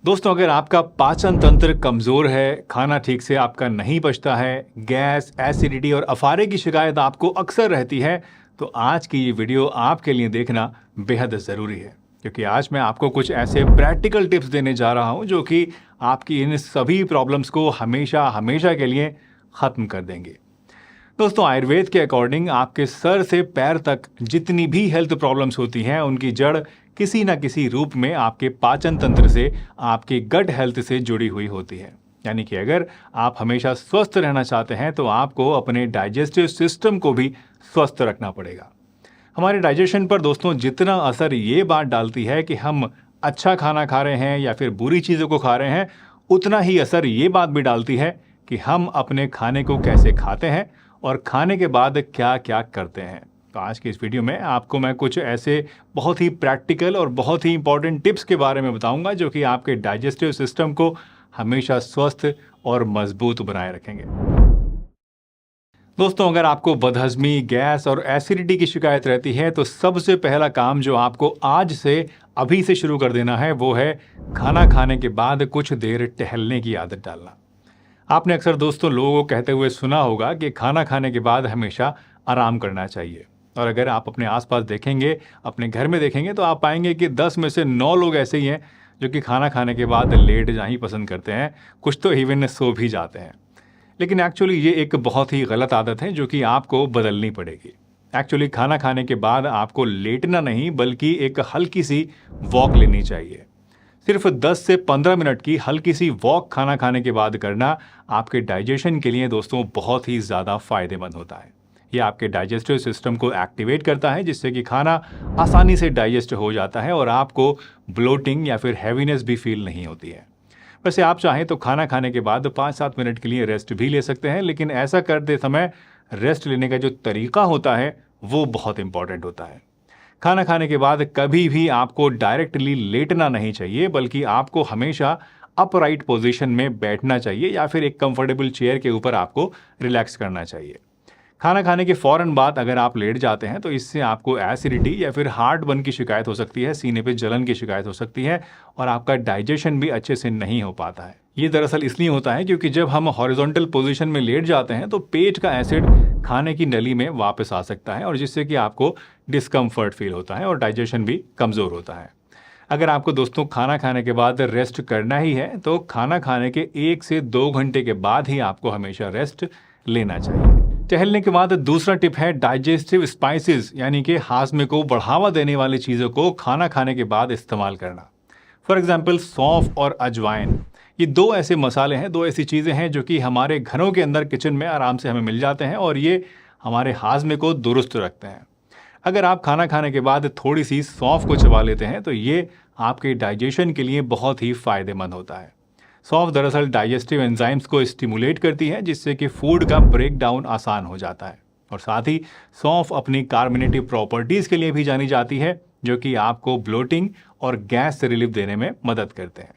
दोस्तों, अगर आपका पाचन तंत्र कमज़ोर है, खाना ठीक से आपका नहीं पचता है, गैस, एसिडिटी और अफारे की शिकायत आपको अक्सर रहती है, तो आज की ये वीडियो आपके लिए देखना बेहद ज़रूरी है। क्योंकि आज मैं आपको कुछ ऐसे प्रैक्टिकल टिप्स देने जा रहा हूँ जो कि आपकी इन सभी प्रॉब्लम्स को हमेशा हमेशा के लिए ख़त्म कर देंगे। दोस्तों, आयुर्वेद के अकॉर्डिंग आपके सर से पैर तक जितनी भी हेल्थ प्रॉब्लम्स होती हैं उनकी जड़ किसी न किसी रूप में आपके पाचन तंत्र से, आपके गट हेल्थ से जुड़ी हुई होती है। यानी कि अगर आप हमेशा स्वस्थ रहना चाहते हैं तो आपको अपने डाइजेस्टिव सिस्टम को भी स्वस्थ रखना पड़ेगा। हमारे डाइजेशन पर दोस्तों जितना असर ये बात डालती है कि हम अच्छा खाना खा रहे हैं या फिर बुरी चीज़ों को खा रहे हैं, उतना ही असर ये बात भी डालती है कि हम अपने खाने को कैसे खाते हैं और खाने के बाद क्या क्या करते हैं। तो आज की इस वीडियो में आपको मैं कुछ ऐसे बहुत ही प्रैक्टिकल और बहुत ही इंपॉर्टेंट टिप्स के बारे में बताऊंगा जो कि आपके डाइजेस्टिव सिस्टम को हमेशा स्वस्थ और मजबूत बनाए रखेंगे। दोस्तों, अगर आपको बदहजमी, गैस और एसिडिटी की शिकायत रहती है तो सबसे पहला काम जो आपको आज से अभी से शुरू कर देना है वो है खाना खाने के बाद कुछ देर टहलने की आदत डालना। आपने अक्सर दोस्तों लोगों को कहते हुए सुना होगा कि खाना खाने के बाद हमेशा आराम करना चाहिए। और अगर आप अपने आसपास देखेंगे, अपने घर में देखेंगे, तो आप पाएंगे कि 10 में से 9 लोग ऐसे ही हैं जो कि खाना खाने के बाद लेट जाना ही पसंद करते हैं। कुछ तो इवन सो भी जाते हैं। लेकिन एक्चुअली ये एक बहुत ही गलत आदत है जो कि आपको बदलनी पड़ेगी। एक्चुअली खाना खाने के बाद आपको लेटना नहीं बल्कि एक हल्की सी वॉक लेनी चाहिए। सिर्फ 10 से 15 मिनट की हल्की सी वॉक खाना खाने के बाद करना आपके डाइजेशन के लिए दोस्तों बहुत ही ज़्यादा फायदेमंद होता है। यह आपके डाइजेस्टिव सिस्टम को एक्टिवेट करता है जिससे कि खाना आसानी से डाइजेस्ट हो जाता है और आपको ब्लोटिंग या फिर हैवीनेस भी फील नहीं होती है। वैसे आप चाहें तो खाना खाने के बाद 5-7 मिनट के लिए रेस्ट भी ले सकते हैं, लेकिन ऐसा करते समय रेस्ट लेने का जो तरीका होता है वो बहुत इंपॉर्टेंट होता है। खाना खाने के बाद कभी भी आपको डायरेक्टली लेटना नहीं चाहिए बल्कि आपको हमेशा अपराइट पोजीशन में बैठना चाहिए या फिर एक कंफर्टेबल चेयर के ऊपर आपको रिलैक्स करना चाहिए। खाना खाने के फौरन बाद अगर आप लेट जाते हैं तो इससे आपको एसिडिटी या फिर हार्ट बर्न की शिकायत हो सकती है, सीने पे जलन की शिकायत हो सकती है और आपका डाइजेशन भी अच्छे से नहीं हो पाता है। ये दरअसल इसलिए होता है क्योंकि जब हम हॉरिजॉन्टल पोजीशन में लेट जाते हैं तो पेट का एसिड खाने की नली में वापस आ सकता है और जिससे कि आपको डिस्कम्फर्ट फील होता है और डाइजेशन भी कमज़ोर होता है। अगर आपको दोस्तों खाना खाने के बाद रेस्ट करना ही है तो खाना खाने के 1 से 2 घंटे के बाद ही आपको हमेशा रेस्ट लेना चाहिए। टहलने के बाद दूसरा टिप है डाइजेस्टिव स्पाइसेस यानी कि हाजमे को बढ़ावा देने वाली चीज़ों को खाना खाने के बाद इस्तेमाल करना। फॉर एग्जाम्पल सौंफ और अजवाइन, ये 2 ऐसे मसाले हैं, 2 ऐसी चीज़ें हैं जो कि हमारे घरों के अंदर किचन में आराम से हमें मिल जाते हैं और ये हमारे हाजमे को दुरुस्त रखते हैं। अगर आप खाना खाने के बाद थोड़ी सी सौंफ को चबा लेते हैं तो ये आपके डाइजेशन के लिए बहुत ही फायदेमंद होता है। सौंफ दरअसल डाइजेस्टिव एंजाइम्स को स्टिमुलेट करती है जिससे कि फूड का ब्रेक डाउन आसान हो जाता है और साथ ही सौंफ अपनी कार्बोनेटिव प्रॉपर्टीज़ के लिए भी जानी जाती है जो कि आपको ब्लोटिंग और गैस से रिलीफ देने में मदद करते हैं।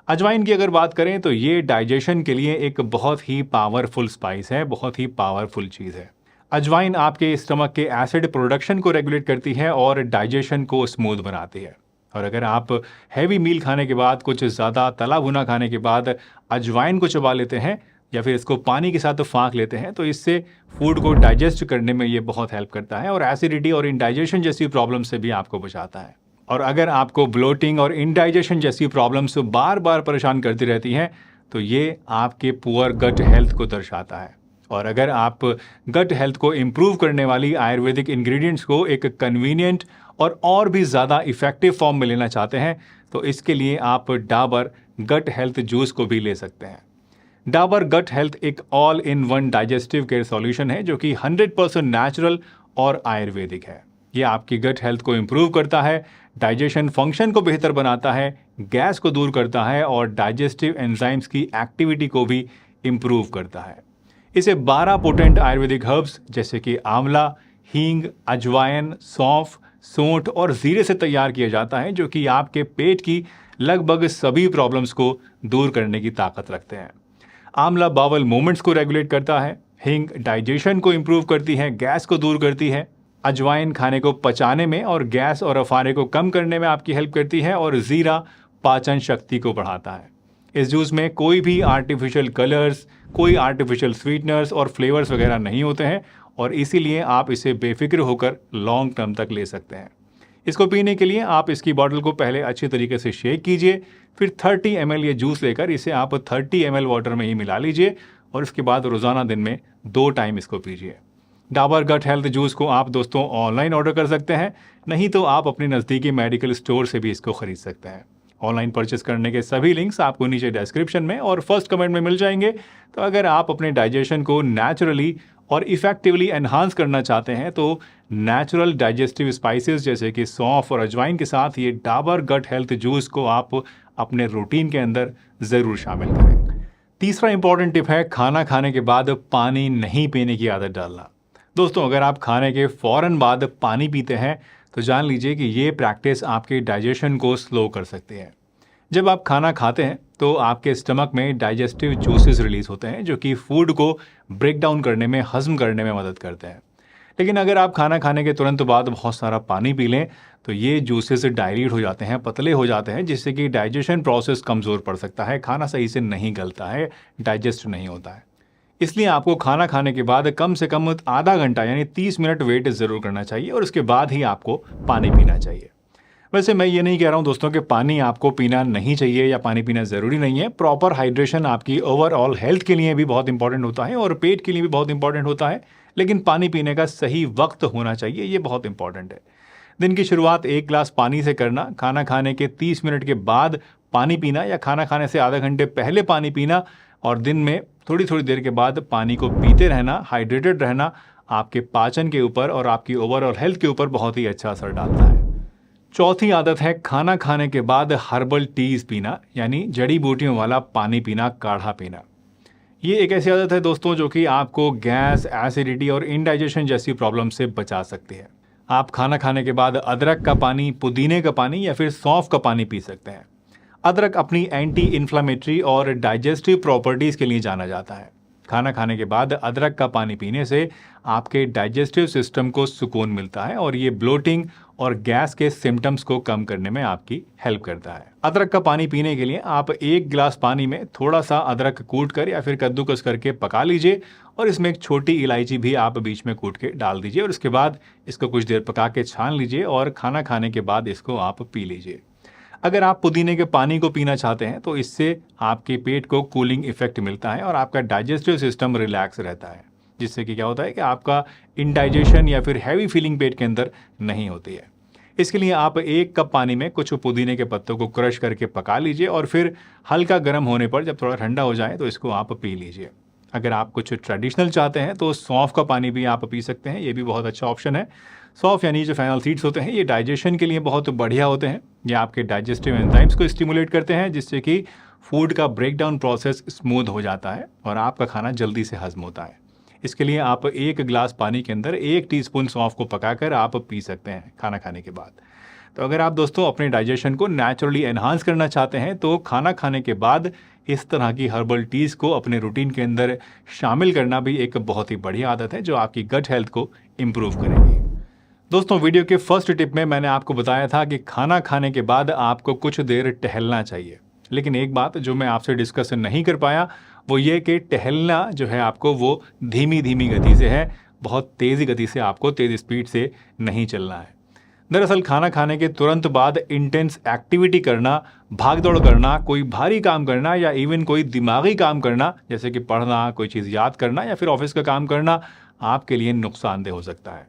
अजवाइन की अगर बात करें तो ये डाइजेशन के लिए एक बहुत ही पावरफुल स्पाइस है, बहुत ही पावरफुल चीज़ है। अजवाइन आपके स्टमक के एसिड प्रोडक्शन को रेगुलेट करती है और डाइजेशन को स्मूथ बनाती है। और अगर आप हैवी मील खाने के बाद, कुछ ज़्यादा तला भुना खाने के बाद अजवाइन को चबा लेते हैं या फिर इसको पानी के साथ फाँक लेते हैं तो इससे फूड को डाइजेस्ट करने में ये बहुत हेल्प करता है और एसिडिटी और इंडाइजेशन जैसी प्रॉब्लम से भी आपको बचाता है। और अगर आपको ब्लोटिंग और इंडाइजेशन जैसी प्रॉब्लम्स बार बार परेशान करती रहती हैं तो ये आपके पुअर गट हेल्थ को दर्शाता है। और अगर आप गट हेल्थ को इम्प्रूव करने वाली आयुर्वेदिक इंग्रेडिएंट्स को एक कन्वीनियंट और भी ज़्यादा इफ़ेक्टिव फॉर्म में लेना चाहते हैं तो इसके लिए आप डाबर गट हेल्थ जूस को भी ले सकते हैं। डाबर गट हेल्थ एक all in one digestive care solution है जो कि 100% नेचुरल और आयुर्वेदिक है। ये आपकी गट हेल्थ को इम्प्रूव करता है, डाइजेशन फंक्शन को बेहतर बनाता है, गैस को दूर करता है और डाइजेस्टिव एंजाइम्स की एक्टिविटी को भी इम्प्रूव करता है। इसे 12 पोटेंट आयुर्वेदिक हर्ब्स जैसे कि आंवला, हींग, अजवाइन, सौंफ, सूंठ और जीरे से तैयार किया जाता है जो कि आपके पेट की लगभग सभी प्रॉब्लम्स को दूर करने की ताकत रखते हैं। आंवला बावल मूवमेंट्स को रेगुलेट करता है, हींग डाइजेशन को इम्प्रूव करती है, गैस को दूर करती है, अजवाइन खाने को पचाने में और गैस और अफारे को कम करने में आपकी हेल्प करती है और जीरा पाचन शक्ति को बढ़ाता है। इस जूस में कोई भी आर्टिफिशियल कलर्स, कोई आर्टिफिशियल स्वीटनर्स और फ्लेवर्स वगैरह नहीं होते हैं और इसीलिए आप इसे बेफिक्र होकर लॉन्ग टर्म तक ले सकते हैं। इसको पीने के लिए आप इसकी बॉटल को पहले अच्छी तरीके से शेक कीजिए, फिर 30 ml ये जूस लेकर इसे आप 30 ml वाटर में ही मिला लीजिए और इसके बाद रोज़ाना दिन में 2 टाइम इसको पीजिए। डाबर गट हेल्थ जूस को आप दोस्तों ऑनलाइन ऑर्डर कर सकते हैं, नहीं तो आप अपने नज़दीकी मेडिकल स्टोर से भी इसको खरीद सकते हैं। ऑनलाइन परचेस करने के सभी लिंक्स आपको नीचे डिस्क्रिप्शन में और फर्स्ट कमेंट में मिल जाएंगे। तो अगर आप अपने डाइजेशन को नेचुरली और इफेक्टिवली एनहांस करना चाहते हैं तो नेचुरल डाइजेस्टिव स्पाइसेस जैसे कि सौंफ और अजवाइन के साथ ये डाबर गट हेल्थ जूस को आप अपने रूटीन के अंदर ज़रूर शामिल करें। तीसरा इंपॉर्टेंट टिप है खाना खाने के बाद पानी नहीं पीने की आदत डालना। दोस्तों, अगर आप खाने के फ़ौरन बाद पानी पीते हैं तो जान लीजिए कि ये प्रैक्टिस आपके डाइजेशन को स्लो कर सकती है। जब आप खाना खाते हैं तो आपके स्टमक में डाइजेस्टिव जूसेस रिलीज होते हैं जो कि फूड को ब्रेक डाउन करने में, हजम करने में मदद करते हैं। लेकिन अगर आप खाना खाने के तुरंत बाद बहुत सारा पानी पी लें तो ये जूसेस डाइल्यूट हो जाते हैं, पतले हो जाते हैं, जिससे कि डाइजेशन प्रोसेस कमज़ोर पड़ सकता है, खाना सही से नहीं गलता है, डाइजेस्ट नहीं होता है। इसलिए आपको खाना खाने के बाद कम से कम आधा घंटा यानी 30 मिनट वेट ज़रूर करना चाहिए और उसके बाद ही आपको पानी पीना चाहिए। वैसे मैं ये नहीं कह रहा हूँ दोस्तों कि पानी आपको पीना नहीं चाहिए या पानी पीना ज़रूरी नहीं है। प्रॉपर हाइड्रेशन आपकी ओवरऑल हेल्थ के लिए भी बहुत इंपॉर्टेंट होता है और पेट के लिए भी बहुत इंपॉर्टेंट होता है, लेकिन पानी पीने का सही वक्त होना चाहिए, ये बहुत इंपॉर्टेंट है। दिन की शुरुआत 1 गिलास पानी से करना, खाना खाने के 30 मिनट के बाद पानी पीना या खाना खाने से आधा घंटे पहले पानी पीना और दिन में थोड़ी थोड़ी देर के बाद पानी को पीते रहना, हाइड्रेटेड रहना आपके पाचन के ऊपर और आपकी ओवरऑल हेल्थ के ऊपर बहुत ही अच्छा असर डालता है। चौथी आदत है खाना खाने के बाद हर्बल टीज पीना, यानी जड़ी बूटियों वाला पानी पीना, काढ़ा पीना। ये एक ऐसी आदत है दोस्तों जो कि आपको गैस, एसिडिटी और इंडाइजेशन जैसी प्रॉब्लम से बचा सकती है। आप खाना खाने के बाद अदरक का पानी, पुदीने का पानी या फिर सौंफ का पानी पी सकते हैं। अदरक अपनी एंटी इन्फ्लामेटरी और डाइजेस्टिव प्रॉपर्टीज़ के लिए जाना जाता है। खाना खाने के बाद अदरक का पानी पीने से आपके डाइजेस्टिव सिस्टम को सुकून मिलता है और ये ब्लोटिंग और गैस के सिम्टम्स को कम करने में आपकी हेल्प करता है। अदरक का पानी पीने के लिए आप 1 गिलास पानी में थोड़ा सा अदरक कूट कर या फिर कद्दूकस करके पका लीजिए और इसमें एक छोटी इलायची भी आप बीच में कूट के डाल दीजिए और उसके बाद इसको कुछ देर पका के छान लीजिए और खाना खाने के बाद इसको आप पी लीजिए। अगर आप पुदीने के पानी को पीना चाहते हैं तो इससे आपके पेट को कूलिंग इफेक्ट मिलता है और आपका डाइजेस्टिव सिस्टम रिलैक्स रहता है, जिससे कि क्या होता है कि आपका इंडाइजेशन या फिर हैवी फीलिंग पेट के अंदर नहीं होती है। इसके लिए आप 1 कप पानी में कुछ पुदीने के पत्तों को क्रश करके पका लीजिए और फिर हल्का गर्म होने पर जब थोड़ा ठंडा हो जाए तो इसको आप पी लीजिए। अगर आप कुछ ट्रेडिशनल चाहते हैं तो सौंफ का पानी भी आप पी सकते हैं, ये भी बहुत अच्छा ऑप्शन है। सौंफ यानी जो फेनल सीड्स होते हैं ये डाइजेशन के लिए बहुत बढ़िया होते हैं। ये आपके डाइजेस्टिव एंजाइम्स को स्टिमुलेट करते हैं, जिससे कि फूड का ब्रेकडाउन प्रोसेस स्मूथ हो जाता है और आपका खाना जल्दी से हजम होता है। इसके लिए आप 1 गिलास पानी के अंदर 1 टीस्पून सौंफ को पकाकर आप पी सकते हैं खाना खाने के बाद। तो अगर आप दोस्तों अपने डाइजेशन को नेचुरली एनहांस करना चाहते हैं तो खाना खाने के बाद इस तरह की हर्बल टीज़ को अपने रूटीन के अंदर शामिल करना भी एक बहुत ही बढ़िया आदत है जो आपकी गट हेल्थ को इम्प्रूव करेगी। दोस्तों, वीडियो के फर्स्ट टिप में मैंने आपको बताया था कि खाना खाने के बाद आपको कुछ देर टहलना चाहिए, लेकिन एक बात जो मैं आपसे डिस्कस नहीं कर पाया वो ये कि टहलना जो है आपको वो धीमी धीमी गति से है, बहुत तेज़ी गति से आपको तेज़ स्पीड से नहीं चलना है। दरअसल खाना खाने के तुरंत बाद इंटेंस एक्टिविटी करना, भाग दौड़ करना, कोई भारी काम करना या इवन कोई दिमागी काम करना जैसे कि पढ़ना, कोई चीज़ याद करना या फिर ऑफिस का काम करना आपके लिए नुकसानदेह हो सकता है।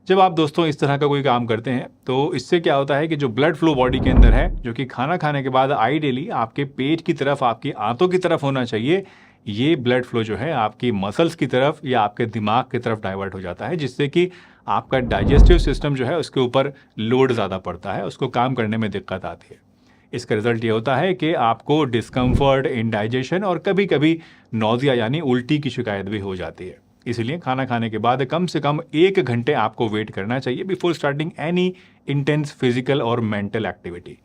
जब आप दोस्तों इस तरह का कोई काम करते हैं तो इससे क्या होता है कि जो ब्लड फ्लो बॉडी के अंदर है, जो कि खाना खाने के बाद आइडियली आपके पेट की तरफ, आपकी आंतों की तरफ होना चाहिए, ये ब्लड फ्लो जो है आपकी मसल्स की तरफ या आपके दिमाग की तरफ डाइवर्ट हो जाता है, जिससे कि आपका डाइजेस्टिव सिस्टम जो है उसके ऊपर लोड ज़्यादा पड़ता है, उसको काम करने में दिक्कत आती है। इसका रिजल्ट ये होता है कि आपको डिस्कम्फर्ट, इंडाइजेशन और कभी कभी नौजिया यानी उल्टी की शिकायत भी हो जाती है। इसलिए खाना खाने के बाद कम से कम 1 घंटे आपको वेट करना चाहिए before starting any intense physical और मेंटल एक्टिविटी।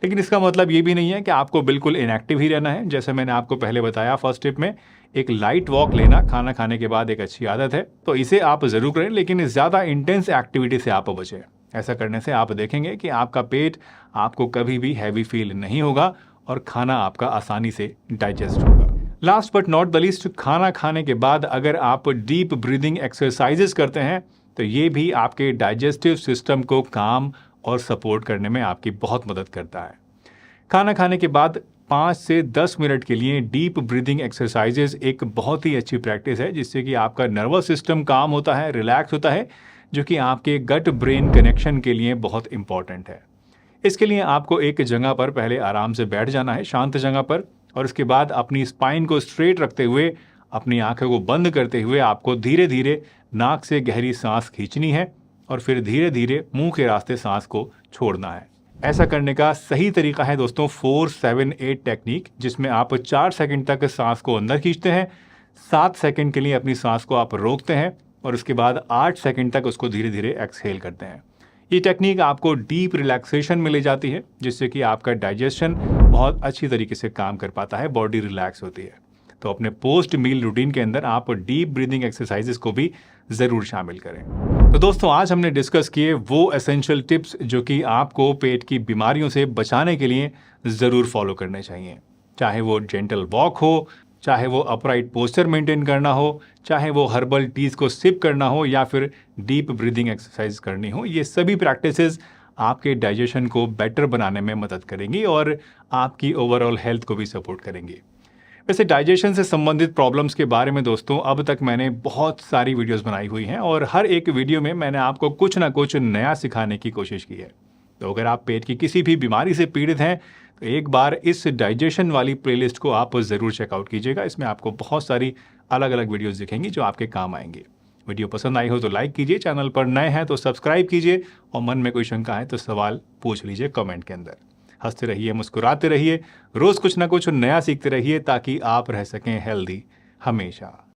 लेकिन इसका मतलब ये भी नहीं है कि आपको बिल्कुल इनएक्टिव ही रहना है। जैसे मैंने आपको पहले बताया फर्स्ट टिप में, एक लाइट वॉक लेना खाना खाने के बाद एक अच्छी आदत है, तो इसे आप ज़रूर करें, लेकिन ज़्यादा इंटेंस एक्टिविटी से आप बचें। ऐसा करने से आप देखेंगे कि आपका पेट आपको कभी भी हैवी फील नहीं होगा और खाना आपका आसानी से डाइजेस्ट होगा। Last but not the least, खाना खाने के बाद अगर आप डीप ब्रीदिंग एक्सरसाइजेस करते हैं तो ये भी आपके डाइजेस्टिव सिस्टम को काम और सपोर्ट करने में आपकी बहुत मदद करता है। खाना खाने के बाद 5 से 10 मिनट के लिए डीप ब्रीदिंग एक्सरसाइजेस एक बहुत ही अच्छी प्रैक्टिस है, जिससे कि आपका नर्वस सिस्टम काम होता है, रिलैक्स होता है, जो कि आपके गट ब्रेन कनेक्शन के लिए बहुत इंपॉर्टेंट है। इसके लिए आपको एक जगह पर पहले आराम से बैठ जाना है, शांत जगह पर, और उसके बाद अपनी स्पाइन को स्ट्रेट रखते हुए, अपनी आंखों को बंद करते हुए आपको धीरे धीरे नाक से गहरी सांस खींचनी है और फिर धीरे धीरे मुंह के रास्ते सांस को छोड़ना है। ऐसा करने का सही तरीका है दोस्तों 4-7-8 टेक्निक, जिसमें आप 4 सेकंड तक सांस को अंदर खींचते हैं, 7 सेकंड के लिए अपनी सांस को आप रोकते हैं और उसके बाद 8 सेकंड तक उसको धीरे धीरे एक्सहेल करते हैं। ये टेक्निक आपको डीप रिलैक्सेशन में ले जाती है, जिससे कि आपका डाइजेशन बहुत अच्छी तरीके से काम कर पाता है, बॉडी रिलैक्स होती है। तो अपने पोस्ट मील रूटीन के अंदर आप डीप ब्रीदिंग एक्सरसाइजेस को भी ज़रूर शामिल करें। तो दोस्तों, आज हमने डिस्कस किए वो एसेंशियल टिप्स जो कि आपको पेट की बीमारियों से बचाने के लिए ज़रूर फॉलो करने चाहिए। चाहे वो जेंटल वॉक हो, चाहे वो अपराइट पोस्चर मेंटेन करना हो, चाहे वो हर्बल टीज को सिप करना हो या फिर डीप ब्रीदिंग एक्सरसाइज करनी हो, ये सभी प्रैक्टिसेस आपके डाइजेशन को बेटर बनाने में मदद करेंगी और आपकी ओवरऑल हेल्थ को भी सपोर्ट करेंगी। वैसे डाइजेशन से संबंधित प्रॉब्लम्स के बारे में दोस्तों अब तक मैंने बहुत सारी वीडियोस बनाई हुई हैं और हर एक वीडियो में मैंने आपको कुछ ना कुछ नया सिखाने की कोशिश की है। तो अगर आप पेट की किसी भी बीमारी से पीड़ित हैं तो एक बार इस डाइजेशन वाली प्लेलिस्ट को आप ज़रूर चेकआउट कीजिएगा। इसमें आपको बहुत सारी अलग अलग वीडियोस दिखेंगी जो आपके काम आएंगे। वीडियो पसंद आई हो तो लाइक कीजिए, चैनल पर नए हैं तो सब्सक्राइब कीजिए और मन में कोई शंका है तो सवाल पूछ लीजिए कमेंट के अंदर। हंसते रहिए, मुस्कुराते रहिए, रोज़ कुछ ना कुछ नया सीखते रहिए ताकि आप रह सकें हेल्दी हमेशा।